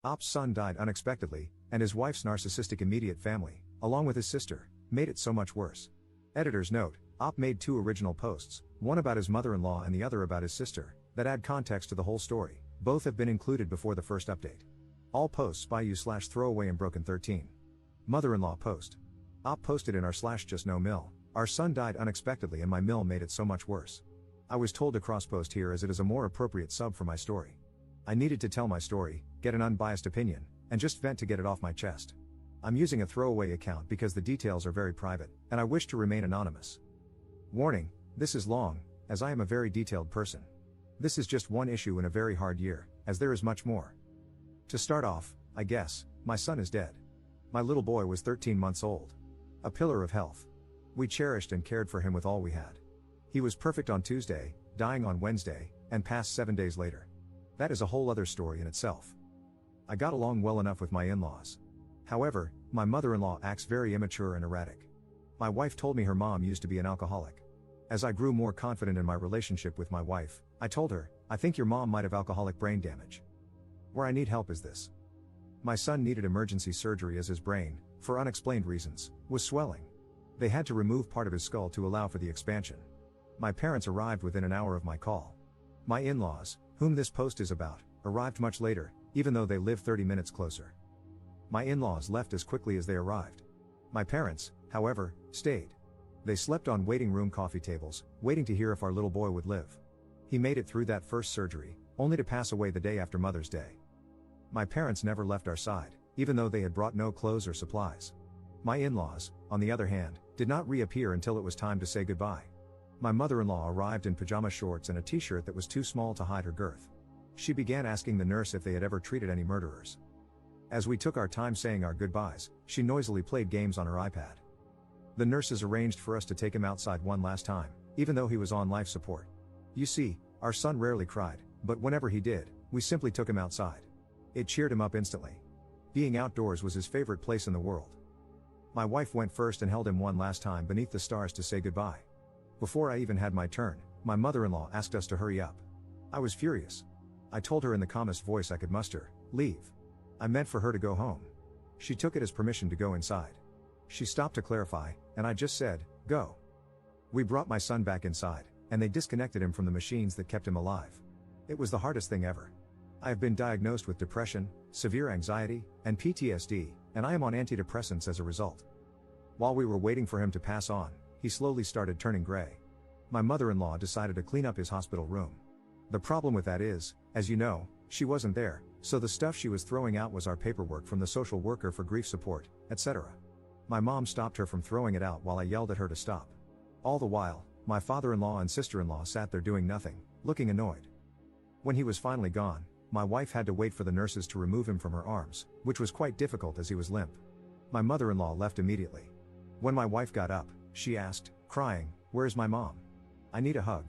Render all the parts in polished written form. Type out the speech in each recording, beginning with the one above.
Op's son died unexpectedly, and his wife's narcissistic immediate family, along with his sister, made it so much worse. Editor's note: Op made 2 original posts, one about his mother-in-law and the other about his sister, that add context to the whole story. Both have been included before the first update. All posts by you/throwaway and broken 13. Mother-in-law post. Op posted in r/just no mill. Our son died unexpectedly and my mill made it so much worse. I was told to cross-post here as it is a more appropriate sub for my story. I needed to tell my story, get an unbiased opinion, and just vent to get it off my chest. I'm using a throwaway account because the details are very private, and I wish to remain anonymous. Warning: this is long, as I am a very detailed person. This is just one issue in a very hard year, as there is much more. To start off, I guess, my son is dead. My little boy was 13 months old. A pillar of health. We cherished and cared for him with all we had. He was perfect on Tuesday, dying on Wednesday, and passed 7 days later. That is a whole other story in itself. I got along well enough with my in-laws. However, my mother-in-law acts very immature and erratic. My wife told me her mom used to be an alcoholic. As I grew more confident in my relationship with my wife, I told her, I think your mom might have alcoholic brain damage. Where I need help is this. My son needed emergency surgery as his brain, for unexplained reasons, was swelling. They had to remove part of his skull to allow for the expansion. My parents arrived within an hour of my call. My in-laws, whom this post is about, arrived much later, even though they live 30 minutes closer. My in-laws left as quickly as they arrived. My parents, however, stayed. They slept on waiting room coffee tables, waiting to hear if our little boy would live. He made it through that first surgery, only to pass away the day after Mother's Day. My parents never left our side, even though they had brought no clothes or supplies. My in-laws, on the other hand, did not reappear until it was time to say goodbye. My mother-in-law arrived in pajama shorts and a t-shirt that was too small to hide her girth. She began asking the nurse if they had ever treated any murderers. As we took our time saying our goodbyes, she noisily played games on her iPad. The nurses arranged for us to take him outside one last time, even though he was on life support. You see, our son rarely cried, but whenever he did, we simply took him outside. It cheered him up instantly. Being outdoors was his favorite place in the world. My wife went first and held him one last time beneath the stars to say goodbye. Before I even had my turn, my mother-in-law asked us to hurry up. I was furious. I told her in the calmest voice I could muster, leave. I meant for her to go home. She took it as permission to go inside. She stopped to clarify, and I just said, go. We brought my son back inside, and they disconnected him from the machines that kept him alive. It was the hardest thing ever. I have been diagnosed with depression, severe anxiety, and PTSD, and I am on antidepressants as a result. While we were waiting for him to pass on, he slowly started turning gray. My mother-in-law decided to clean up his hospital room. The problem with that is, as you know, she wasn't there, so the stuff she was throwing out was our paperwork from the social worker for grief support, etc. My mom stopped her from throwing it out while I yelled at her to stop. All the while, my father-in-law and sister-in-law sat there doing nothing, looking annoyed. When he was finally gone, my wife had to wait for the nurses to remove him from her arms, which was quite difficult as he was limp. My mother-in-law left immediately. When my wife got up, she asked, crying, "Where's my mom? I need a hug."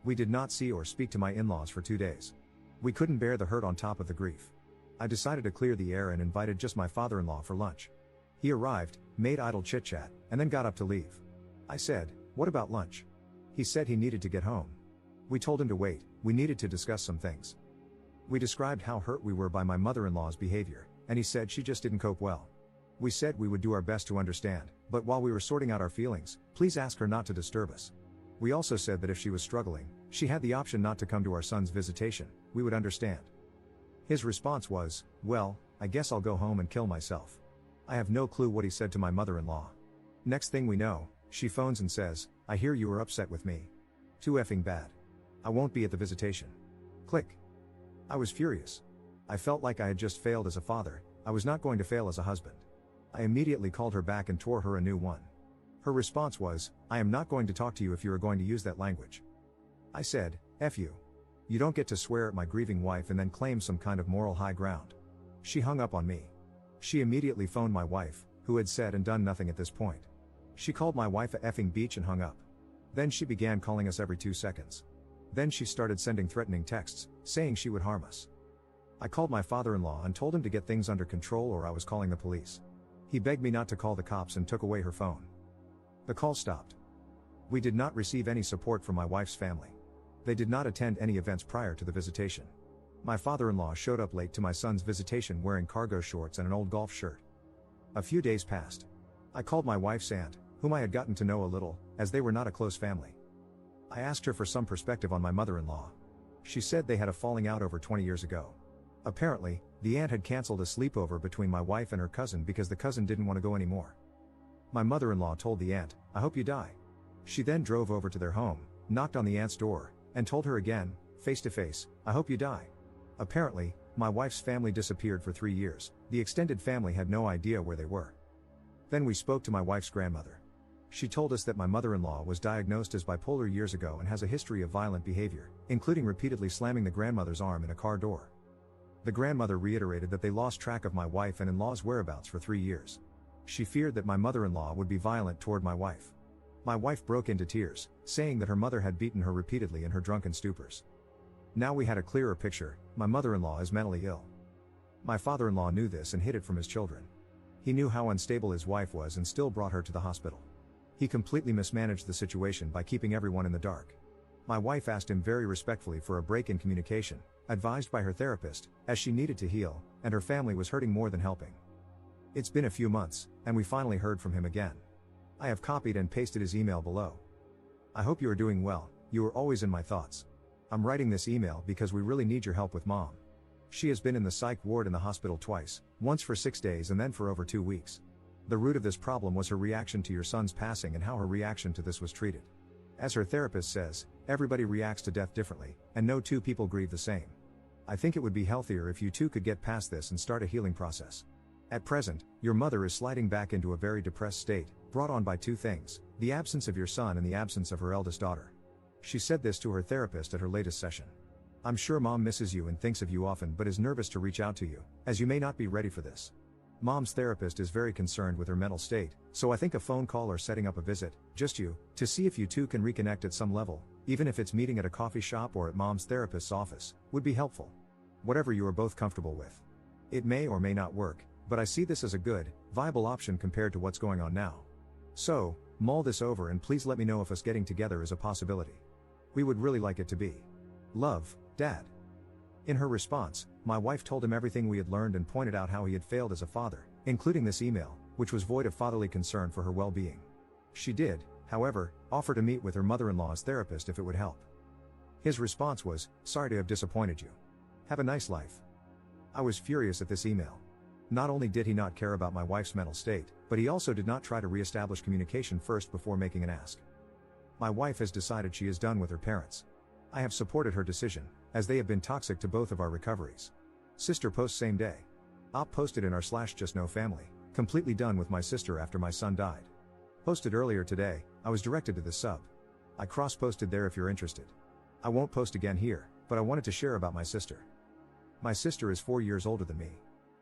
We did not see or speak to my in-laws for 2 days. We couldn't bear the hurt on top of the grief. I decided to clear the air and invited just my father-in-law for lunch. He arrived, made idle chit-chat, and then got up to leave. I said, "What about lunch?" He said he needed to get home. We told him to wait, we needed to discuss some things. We described how hurt we were by my mother-in-law's behavior, and he said she just didn't cope well. We said we would do our best to understand, but while we were sorting out our feelings, please ask her not to disturb us. We also said that if she was struggling, she had the option not to come to our son's visitation, we would understand. His response was, "Well, I guess I'll go home and kill myself." I have no clue what he said to my mother-in-law. Next thing we know, she phones and says, "I hear you were upset with me. Too effing bad. I won't be at the visitation." Click. I was furious. I felt like I had just failed as a father, I was not going to fail as a husband. I immediately called her back and tore her a new one. Her response was, "I am not going to talk to you if you are going to use that language." I said, "F you. You don't get to swear at my grieving wife and then claim some kind of moral high ground." She hung up on me. She immediately phoned my wife, who had said and done nothing at this point. She called my wife a effing beach and hung up. Then she began calling us every 2 seconds. Then she started sending threatening texts, saying she would harm us. I called my father-in-law and told him to get things under control or I was calling the police. He begged me not to call the cops and took away her phone. The call stopped. We did not receive any support from my wife's family. They did not attend any events prior to the visitation. My father-in-law showed up late to my son's visitation wearing cargo shorts and an old golf shirt. A few days passed. I called my wife's aunt, whom I had gotten to know a little, as they were not a close family. I asked her for some perspective on my mother-in-law. She said they had a falling out over 20 years ago. Apparently, the aunt had cancelled a sleepover between my wife and her cousin because the cousin didn't want to go anymore. My mother-in-law told the aunt, "I hope you die." She then drove over to their home, knocked on the aunt's door, and told her again, face to face, "I hope you die." Apparently, my wife's family disappeared for 3 years. The extended family had no idea where they were. Then we spoke to my wife's grandmother. She told us that my mother-in-law was diagnosed as bipolar years ago and has a history of violent behavior, including repeatedly slamming the grandmother's arm in a car door. The grandmother reiterated that they lost track of my wife and in-law's whereabouts for 3 years. She feared that my mother-in-law would be violent toward my wife. My wife broke into tears, saying that her mother had beaten her repeatedly in her drunken stupors. Now we had a clearer picture: my mother-in-law is mentally ill. My father-in-law knew this and hid it from his children. He knew how unstable his wife was and still brought her to the hospital. He completely mismanaged the situation by keeping everyone in the dark. My wife asked him very respectfully for a break in communication, advised by her therapist, as she needed to heal, and her family was hurting more than helping. It's been a few months, and we finally heard from him again. I have copied and pasted his email below. I hope you are doing well. You are always in my thoughts. I'm writing this email because we really need your help with Mom. She has been in the psych ward in the hospital twice, once for 6 days and then for over 2 weeks. The root of this problem was her reaction to your son's passing and how her reaction to this was treated. As her therapist says, everybody reacts to death differently, and no two people grieve the same. I think it would be healthier if you two could get past this and start a healing process. At present, your mother is sliding back into a very depressed state, brought on by 2 things: the absence of your son and the absence of her eldest daughter. She said this to her therapist at her latest session. I'm sure Mom misses you and thinks of you often but is nervous to reach out to you, as you may not be ready for this. Mom's therapist is very concerned with her mental state, so I think a phone call or setting up a visit, just you, to see if you two can reconnect at some level, even if it's meeting at a coffee shop or at Mom's therapist's office, would be helpful. Whatever you are both comfortable with. It may or may not work, but I see this as a good, viable option compared to what's going on now. So, mull this over and please let me know if us getting together is a possibility. We would really like it to be. Love, Dad. In her response, my wife told him everything we had learned and pointed out how he had failed as a father, including this email, which was void of fatherly concern for her well-being. She did, however, offer to meet with her mother-in-law's therapist if it would help. His response was, "Sorry to have disappointed you. Have a nice life." I was furious at this email. Not only did he not care about my wife's mental state, but he also did not try to re-establish communication first before making an ask. My wife has decided she is done with her parents. I have supported her decision, as they have been toxic to both of our recoveries. Sister post same day. Op posted in r/justnofamily, completely done with my sister after my son died. Posted earlier today, I was directed to the sub. I cross-posted there if you're interested. I won't post again here, but I wanted to share about my sister. My sister is 4 years older than me.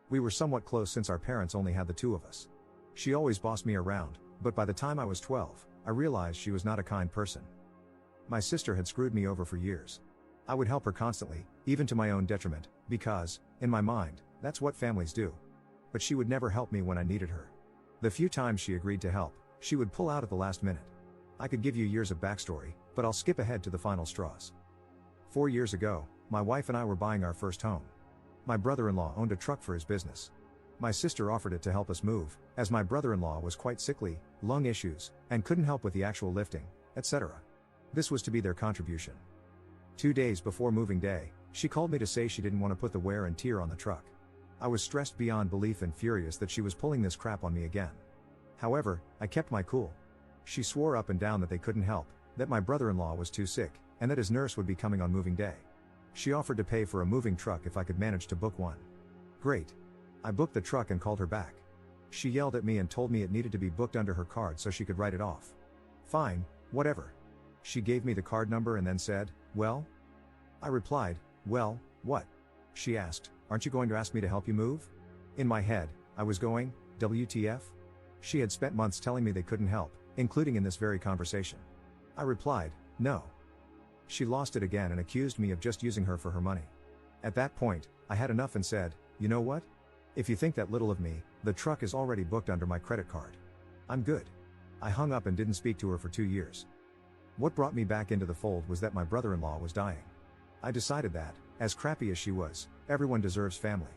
We were somewhat close since our parents only had the 2 of us. She always bossed me around, but by the time I was 12, I realized she was not a kind person. My sister had screwed me over for years. I would help her constantly, even to my own detriment, because, in my mind, that's what families do. But she would never help me when I needed her. The few times she agreed to help, she would pull out at the last minute. I could give you years of backstory, but I'll skip ahead to the final straws. 4 years ago, my wife and I were buying our first home. My brother-in-law owned a truck for his business. My sister offered it to help us move, as my brother-in-law was quite sickly, lung issues, and couldn't help with the actual lifting, etc. This was to be their contribution. 2 days before moving day, she called me to say she didn't want to put the wear and tear on the truck. I was stressed beyond belief and furious that she was pulling this crap on me again. However, I kept my cool. She swore up and down that they couldn't help, that my brother-in-law was too sick, and that his nurse would be coming on moving day. She offered to pay for a moving truck if I could manage to book one. Great. I booked the truck and called her back. She yelled at me and told me it needed to be booked under her card so she could write it off. Fine, whatever. She gave me the card number and then said, "Well?" I replied, "Well, what?" She asked, "Aren't you going to ask me to help you move?" In my head, I was going, WTF? She had spent months telling me they couldn't help, including in this very conversation. I replied, "No." She lost it again and accused me of just using her for her money. At that point, I had enough and said, "You know what? If you think that little of me, the truck is already booked under my credit card. I'm good." I hung up and didn't speak to her for 2 years. What brought me back into the fold was that my brother-in-law was dying. I decided that, As crappy as she was, everyone deserves family.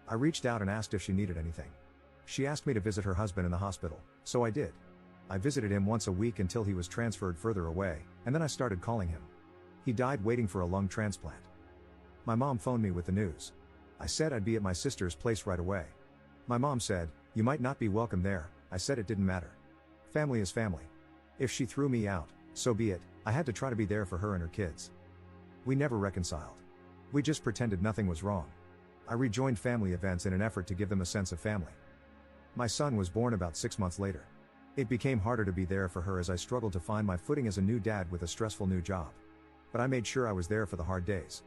I reached out and asked if she needed anything. She asked me to visit her husband in the hospital, so I did. I visited him once a week until he was transferred further away, and then I started calling him. He died waiting for a lung transplant. My mom phoned me with the news. I said I'd be at my sister's place right away. My mom said, "You might not be welcome there." I said it didn't matter. Family is family. If she threw me out, so be it. I had to try to be there for her and her kids. We never reconciled. We just pretended nothing was wrong. I rejoined family events in an effort to give them a sense of family. My son was born about 6 months later. It became harder to be there for her as I struggled to find my footing as a new dad with a stressful new job. But I made sure I was there for the hard days.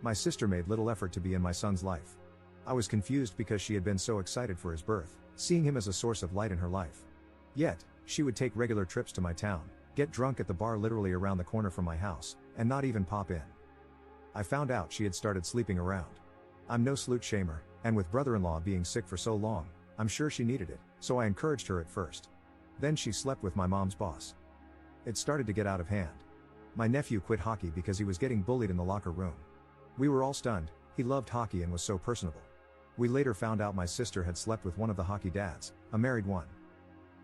My sister made little effort to be in my son's life. I was confused because she had been so excited for his birth, seeing him as a source of light in her life. Yet, she would take regular trips to my town, get drunk at the bar literally around the corner from my house, and not even pop in. I found out she had started sleeping around. I'm no slut shamer, and with brother-in-law being sick for so long, I'm sure she needed it, so I encouraged her at first. Then she slept with my mom's boss. It started to get out of hand. My nephew quit hockey because he was getting bullied in the locker room. We were all stunned. He loved hockey and was so personable. We later found out my sister had slept with one of the hockey dads, a married one.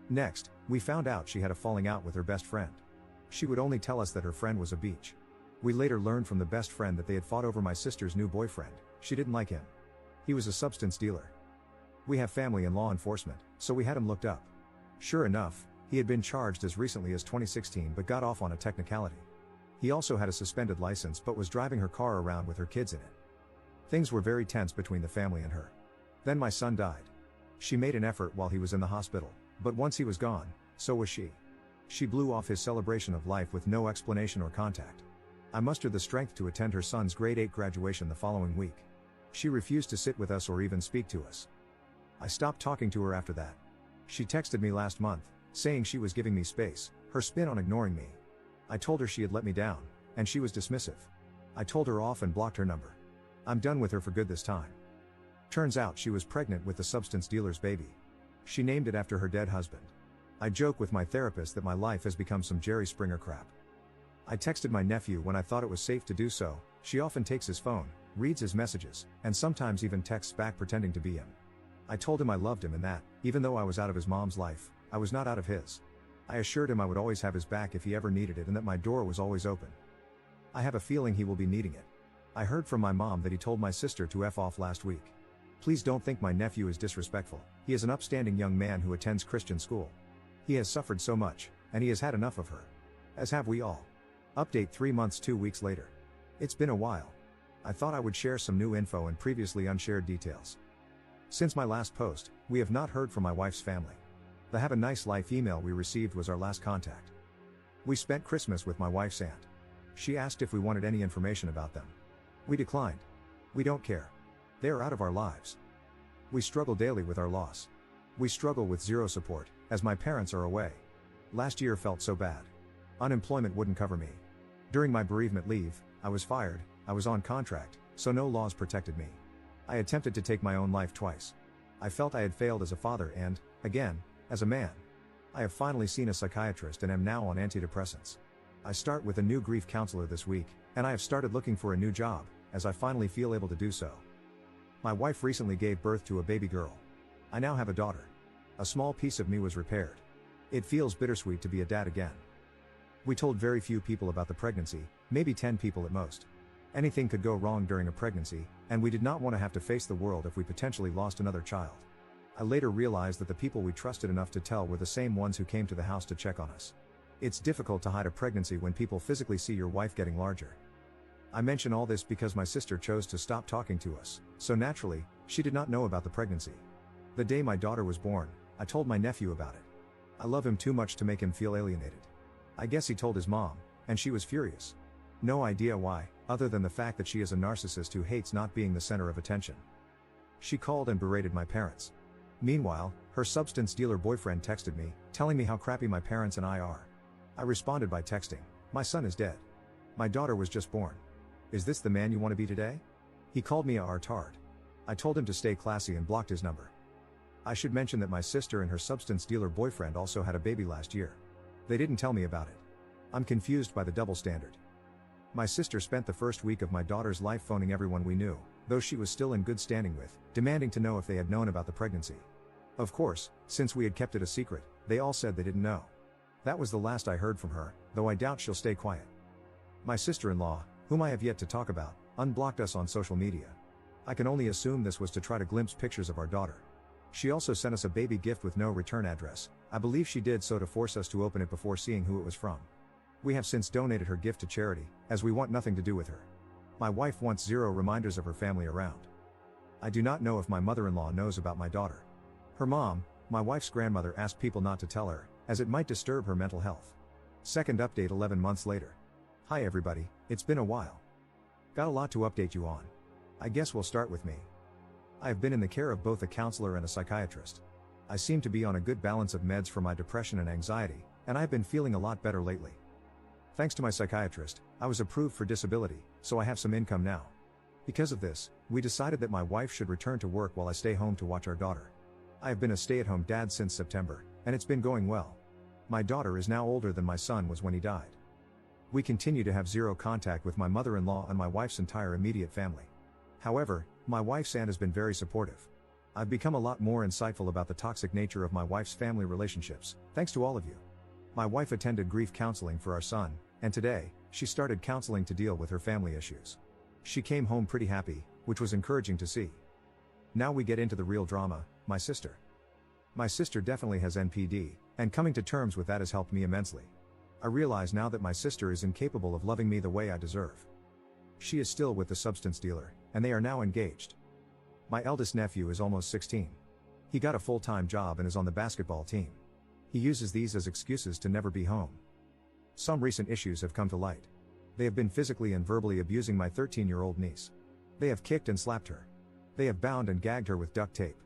Next, we found out she had a falling out with her best friend. She would only tell us that her friend was a beach. We later learned from the best friend that they had fought over my sister's new boyfriend. She didn't like him. He was a substance dealer. We have family in law enforcement, so we had him looked up. Sure enough, he had been charged as recently as 2016 but got off on a technicality. He also had a suspended license but was driving her car around with her kids in it. Things were very tense between the family and her. Then my son died. She made an effort while he was in the hospital, but once he was gone, so was she. She blew off his celebration of life with no explanation or contact. I mustered the strength to attend her son's grade 8 graduation the following week. She refused to sit with us or even speak to us. I stopped talking to her after that. She texted me last month, saying she was giving me space, her spin on ignoring me. I told her she had let me down, and she was dismissive. I told her off and blocked her number. I'm done with her for good this time. Turns out she was pregnant with the substance dealer's baby. She named it after her dead husband. I joke with my therapist that my life has become some Jerry Springer crap. I texted my nephew when I thought it was safe to do so. She often takes his phone, reads his messages, and sometimes even texts back pretending to be him. I told him I loved him and that, even though I was out of his mom's life, I was not out of his. I assured him I would always have his back if he ever needed it and that my door was always open. I have a feeling he will be needing it. I heard from my mom that he told my sister to F off last week. Please don't think my nephew is disrespectful. He is an upstanding young man who attends Christian school. He has suffered so much, and he has had enough of her. As have we all. Update 3 months 2 weeks later. It's been a while. I thought I would share some new info and previously unshared details. Since my last post, we have not heard from my wife's family. The Have a Nice Life email we received was our last contact. We spent Christmas with my wife's aunt. She asked if we wanted any information about them. We declined. We don't care. They are out of our lives. We struggle daily with our loss. We struggle with zero support, as my parents are away. Last year felt so bad. Unemployment wouldn't cover me. During my bereavement leave, I was fired. I was on contract, so no laws protected me. I attempted to take my own life twice. I felt I had failed as a father and, again, as a man. I have finally seen a psychiatrist and am now on antidepressants. I start with a new grief counselor this week, and I have started looking for a new job, as I finally feel able to do so. My wife recently gave birth to a baby girl. I now have a daughter. A small piece of me was repaired. It feels bittersweet to be a dad again. We told very few people about the pregnancy, maybe 10 people at most. Anything could go wrong during a pregnancy, and we did not want to have to face the world if we potentially lost another child. I later realized that the people we trusted enough to tell were the same ones who came to the house to check on us. It's difficult to hide a pregnancy when people physically see your wife getting larger. I mention all this because my sister chose to stop talking to us, so naturally, she did not know about the pregnancy. The day my daughter was born, I told my nephew about it. I love him too much to make him feel alienated. I guess he told his mom, and she was furious. No idea why, other than the fact that she is a narcissist who hates not being the center of attention. She called and berated my parents. Meanwhile, her substance dealer boyfriend texted me, telling me how crappy my parents and I are. I responded by texting, "My son is dead. My daughter was just born. Is this the man you want to be today?" He called me a retard. I told him to stay classy and blocked his number. I should mention that my sister and her substance dealer boyfriend also had a baby last year. They didn't tell me about it. I'm confused by the double standard. My sister spent the first week of my daughter's life phoning everyone we knew, those she was still in good standing with, demanding to know if they had known about the pregnancy. Of course, since we had kept it a secret, they all said they didn't know. That was the last I heard from her, though I doubt she'll stay quiet. My sister-in-law, whom I have yet to talk about, unblocked us on social media. I can only assume this was to try to glimpse pictures of our daughter. She also sent us a baby gift with no return address. I believe she did so to force us to open it before seeing who it was from. We have since donated her gift to charity, as we want nothing to do with her. My wife wants zero reminders of her family around. I do not know if my mother-in-law knows about my daughter. Her mom, my wife's grandmother, asked people not to tell her, as it might disturb her mental health. Second update 11 months later. Hi everybody, it's been a while. Got a lot to update you on. I guess we'll start with me. I have been in the care of both a counselor and a psychiatrist. I seem to be on a good balance of meds for my depression and anxiety, and I have been feeling a lot better lately. Thanks to my psychiatrist, I was approved for disability, so I have some income now. Because of this, we decided that my wife should return to work while I stay home to watch our daughter. I have been a stay-at-home dad since September, and it's been going well. My daughter is now older than my son was when he died. We continue to have zero contact with my mother-in-law and my wife's entire immediate family. However, my wife's aunt has been very supportive. I've become a lot more insightful about the toxic nature of my wife's family relationships, thanks to all of you. My wife attended grief counseling for our son, and today, she started counseling to deal with her family issues. She came home pretty happy, which was encouraging to see. Now we get into the real drama, my sister. My sister definitely has NPD, and coming to terms with that has helped me immensely. I realize now that my sister is incapable of loving me the way I deserve. She is still with the substance dealer, and they are now engaged. My eldest nephew is almost 16. He got a full-time job and is on the basketball team. He uses these as excuses to never be home. Some recent issues have come to light. They have been physically and verbally abusing my 13-year-old niece. They have kicked and slapped her. They have bound and gagged her with duct tape.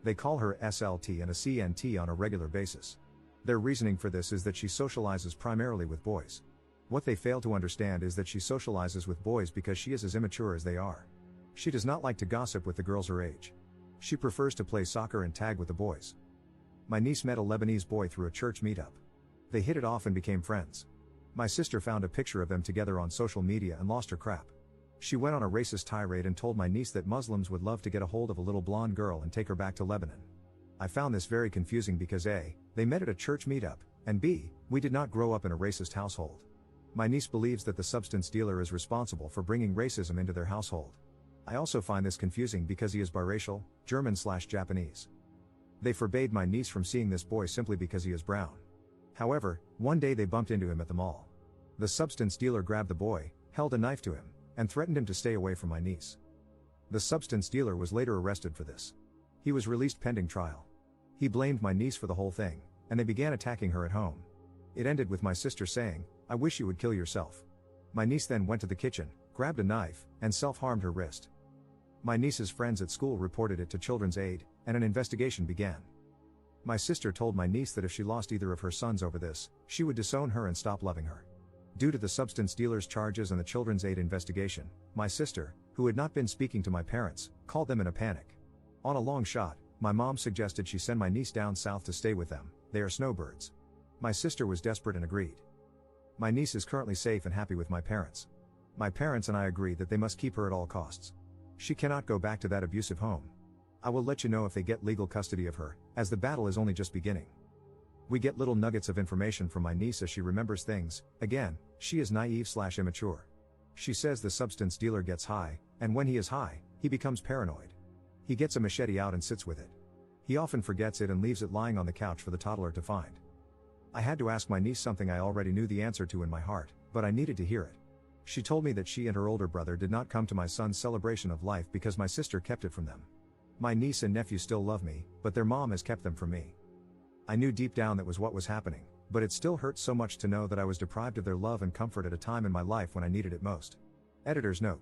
They call her SLT and a CNT on a regular basis. Their reasoning for this is that she socializes primarily with boys. What they fail to understand is that she socializes with boys because she is as immature as they are. She does not like to gossip with the girls her age. She prefers to play soccer and tag with the boys. My niece met a Lebanese boy through a church meetup. They hit it off and became friends. My sister found a picture of them together on social media and lost her crap. She went on a racist tirade and told my niece that Muslims would love to get a hold of a little blonde girl and take her back to Lebanon. I found this very confusing because A, they met at a church meetup, and B, we did not grow up in a racist household. My niece believes that the substance dealer is responsible for bringing racism into their household. I also find this confusing because he is biracial, German/Japanese. They forbade my niece from seeing this boy simply because he is brown. However, one day they bumped into him at the mall. The substance dealer grabbed the boy, held a knife to him, and threatened him to stay away from my niece. The substance dealer was later arrested for this. He was released pending trial. He blamed my niece for the whole thing, and they began attacking her at home. It ended with my sister saying, "I wish you would kill yourself." My niece then went to the kitchen, grabbed a knife, and self-harmed her wrist. My niece's friends at school reported it to Children's Aid, and an investigation began. My sister told my niece that if she lost either of her sons over this, she would disown her and stop loving her. Due to the substance dealer's charges and the Children's Aid investigation, my sister, who had not been speaking to my parents, called them in a panic. On a long shot, my mom suggested she send my niece down south to stay with them. They are snowbirds. My sister was desperate and agreed. My niece is currently safe and happy with my parents. My parents and I agree that they must keep her at all costs. She cannot go back to that abusive home. I will let you know if they get legal custody of her, as the battle is only just beginning. We get little nuggets of information from my niece as she remembers things. Again, she is naive/immature. She says the substance dealer gets high, and when he is high, he becomes paranoid. He gets a machete out and sits with it. He often forgets it and leaves it lying on the couch for the toddler to find. I had to ask my niece something I already knew the answer to in my heart, but I needed to hear it. She told me that she and her older brother did not come to my son's celebration of life because my sister kept it from them. My niece and nephew still love me, but their mom has kept them from me. I knew deep down that was what was happening, but it still hurts so much to know that I was deprived of their love and comfort at a time in my life when I needed it most. Editor's note.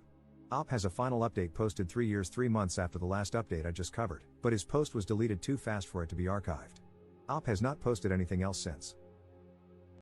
Op has a final update posted 3 years 3 months after the last update I just covered, but his post was deleted too fast for it to be archived. Op has not posted anything else since.